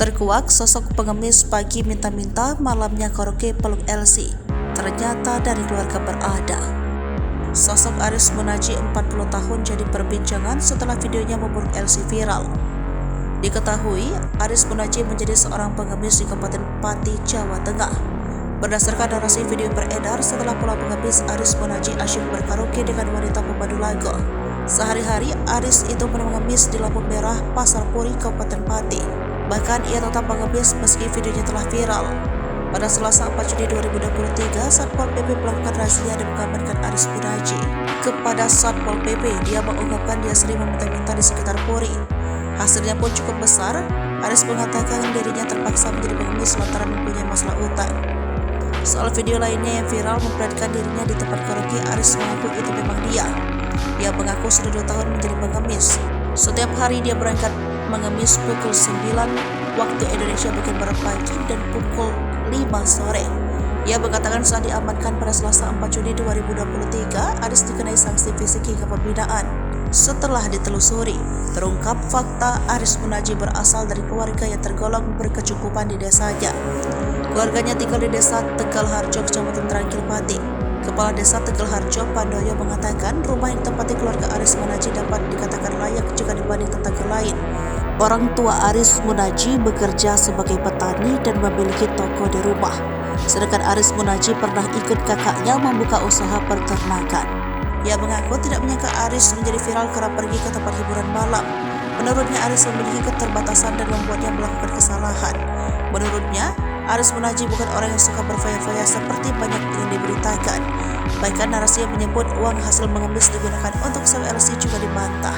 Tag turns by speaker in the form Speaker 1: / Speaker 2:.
Speaker 1: Terkuak sosok pengemis pagi minta-minta, malamnya karaoke peluk Elsie. Ternyata dari keluarga berada. Sosok Aris Munaji 40 tahun jadi perbincangan setelah videonya memburuk Elsie viral. Diketahui, Aris Munaji menjadi seorang pengemis di Kabupaten Pati, Jawa Tengah. Berdasarkan narasi video beredar, setelah pola pengemis Aris Munaji asyik berkaraoke dengan wanita pemandu lagu. Sehari-hari, Aris itu mengemis di lampu merah Pasar Puri, Kabupaten Pati. Bahkan ia tetap mengemis meski videonya telah viral. Pada Selasa 4 Juni 2023, Satpol PP melakukan razia dan mengamankan Aris Munaji. Kepada Satpol PP, dia mengungkapkan dia sering meminta-minta di sekitar Puri. Hasilnya pun cukup besar. Aris mengatakan dirinya terpaksa menjadi pengemis lantaran mempunyai masalah utang. Soal video lainnya yang viral memperlihatkan dirinya di tempat karaoke, Aris mengaku itu memang dia. Ia mengaku sudah 2 tahun menjadi pengemis. Setiap hari dia berangkat mengemis pukul 9 waktu Indonesia bagian barat pagi dan pukul 5 sore. Ia mengatakan saat diamankan pada Selasa 4 Juni 2023, Aris dikenai sanksi fisik hingga pembinaan. Setelah ditelusuri, terungkap fakta Aris Munaji berasal dari keluarga yang tergolong berkecukupan di desanya. Keluarganya tinggal di desa Tegal Harjo, Kecamatan Trangkil Pati. Kepala Desa Tegal Harjo, Pandoyo, mengatakan rumah yang ditempati keluarga Aris Munaji dapat dikatakan layak jika dibanding tetangga lain. Orang tua Aris Munaji bekerja sebagai petani dan memiliki toko di rumah. Sedangkan Aris Munaji pernah ikut kakaknya membuka usaha peternakan. Ia mengaku tidak menyangka Aris menjadi viral karena pergi ke tempat hiburan malam. Menurutnya Aris memiliki keterbatasan dan membuatnya melakukan kesalahan. Menurutnya, Aris Munaji bukan orang yang suka berfoya-foya seperti banyak yang diberitakan. Bahkan narasi yang menyebut uang hasil mengemis digunakan untuk sel Elsie juga dibantah.